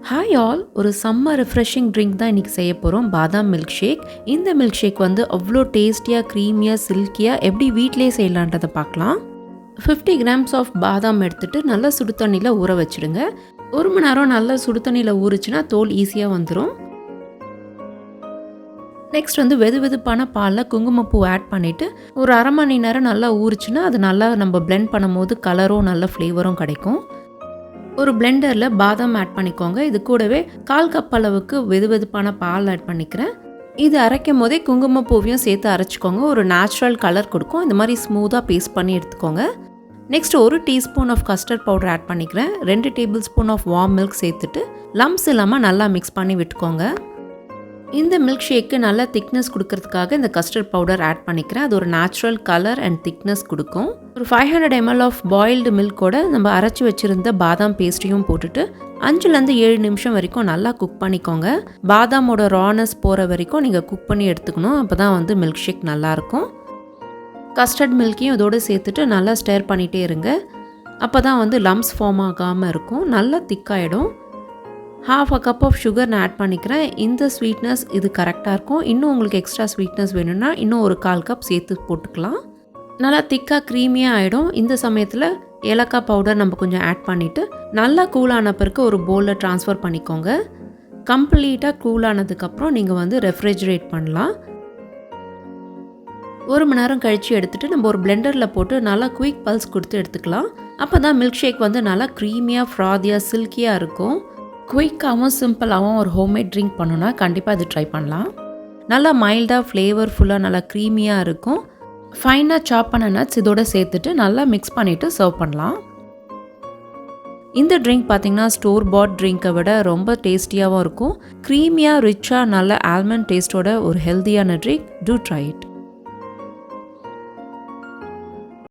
Hi all, ஒரு செம்ம refreshing drink தான் இன்றைக்கி செய்ய போகிறோம். பாதாம் மில்க் ஷேக். இந்த மில்க் ஷேக் வந்து அவ்வளோ டேஸ்டியாக, க்ரீமியாக, சில்கியாக எப்படி வீட்டிலே செய்யலான்றதை பார்க்கலாம். 50 கிராம்ஸ் ஆஃப் பாதாம் எடுத்துகிட்டு நல்லா சுடு தண்ணியில் ஊற வச்சுடுங்க. 1 மணி நேரம் நல்லா சுடு தண்ணியில் ஊறிச்சுன்னா தோல் ஈஸியாக வந்துடும். நெக்ஸ்ட் வந்து வெதுவெதுப்பான பாலில் குங்குமப்பூ ஆட் பண்ணிவிட்டு ஒரு அரை மணி நேரம் நல்லா ஊறிச்சுன்னா அது நல்லா நம்ம பிளெண்ட் பண்ணும்போது கலரும் நல்ல ஃப்ளேவரும் கிடைக்கும். ஒரு பிளெண்டரில் பாதாம் ஆட் பண்ணிக்கோங்க. இது கூடவே 1/4 கப் அளவுக்கு வெதுவெதுப்பான பால் ஆட் பண்ணிக்கிறேன். இது அரைக்கும் போதே குங்குமப்பூவையும் சேர்த்து அரைச்சிக்கோங்க. ஒரு நேச்சுரல் கலர் கொடுக்கும். இந்த மாதிரி ஸ்மூத்தாக பேஸ்ட் பண்ணி எடுத்துக்கோங்க. Next 1 teaspoon of custard powder add பண்ணிக்கிறேன். 2 tablespoon of warm milk சேர்த்துட்டு லம்ப்ஸ் இல்லாமல் நல்லா மிக்ஸ் பண்ணி விட்டுக்கோங்க. இந்த மில்க் ஷேக்கு நல்லா திக்னஸ் கொடுக்கறதுக்காக இந்த கஸ்டர்ட் பவுடர் ஆட் பண்ணிக்கிறேன். அது ஒரு நேச்சுரல் கலர் அண்ட் திக்னஸ் கொடுக்கும். ஒரு 500 ml ஆஃப் பாயில்டு மில்கோட நம்ம அரைச்சி வச்சுருந்த பாதாம் பேஸ்ட்ரியும் போட்டுட்டு 5லேருந்து 7 நிமிஷம் வரைக்கும் நல்லா குக் பண்ணிக்கோங்க. பாதாமோட ரானஸ் போகிற வரைக்கும் நீங்கள் குக் பண்ணி எடுத்துக்கணும். அப்போ தான் வந்து மில்க் ஷேக் நல்லாயிருக்கும். கஸ்டர்ட் மில்க்கையும் இதோடு சேர்த்துட்டு நல்லா ஸ்டேர் பண்ணிகிட்டே இருங்க. அப்போ தான் வந்து லம்ப்ஸ் ஃபார்ம் ஆகாமல் இருக்கும். நல்லா திக்காயிடும். 1/2 கப் ஆஃப் சுகர் நான் ஆட் பண்ணிக்கிறேன். இந்த ஸ்வீட்னஸ் இது கரெக்டாக இருக்கும். இன்னும் உங்களுக்கு எக்ஸ்ட்ரா ஸ்வீட்னஸ் வேணும்னா இன்னும் ஒரு 1/4 கப் சேர்த்து போட்டுக்கலாம். நல்லா திக்காக க்ரீமியாக ஆகிடும். இந்த சமயத்தில் ஏலக்காய் பவுடர் நம்ம கொஞ்சம் ஆட் பண்ணிவிட்டு நல்லா கூலான பிறகு ஒரு பவுலில் ட்ரான்ஸ்ஃபர் பண்ணிக்கோங்க. கம்ப்ளீட்டாக கூலானதுக்கப்புறம் நீங்கள் வந்து ரெஃப்ரிஜரேட் பண்ணலாம். 1 மணி நேரம் கழித்து எடுத்துகிட்டு நம்ம ஒரு பிளெண்டரில் போட்டு நல்லா குயிக் பல்ஸ் கொடுத்து எடுத்துக்கலாம். அப்போ தான் மில்க் ஷேக் வந்து நல்லா க்ரீமியாக, ஃப்ராதியாக, சில்கியாக இருக்கும். குயிக்காகவும் சிம்பிளாகவும் ஒரு ஹோம்மேட் ட்ரிங்க் பண்ணணுன்னா கண்டிப்பாக இது ட்ரை பண்ணலாம். நல்லா மைல்டாக, ஃப்ளேவர்ஃபுல்லாக, நல்லா க்ரீமியாக இருக்கும். ஃபைனாக சாப் பண்ண நட்ஸ் இதோட சேர்த்துட்டு நல்லா மிக்ஸ் பண்ணிவிட்டு சர்வ் பண்ணலாம். இந்த ட்ரிங்க் பார்த்திங்கன்னா ஸ்டோர் பாட் ட்ரிங்க்கை விட ரொம்ப டேஸ்டியாகவும் இருக்கும். க்ரீமியாக, ரிச்சாக, நல்ல ஆல்மண்ட் டேஸ்ட்டோட ஒரு ஹெல்த்தியான ட்ரிங்க். Two try it.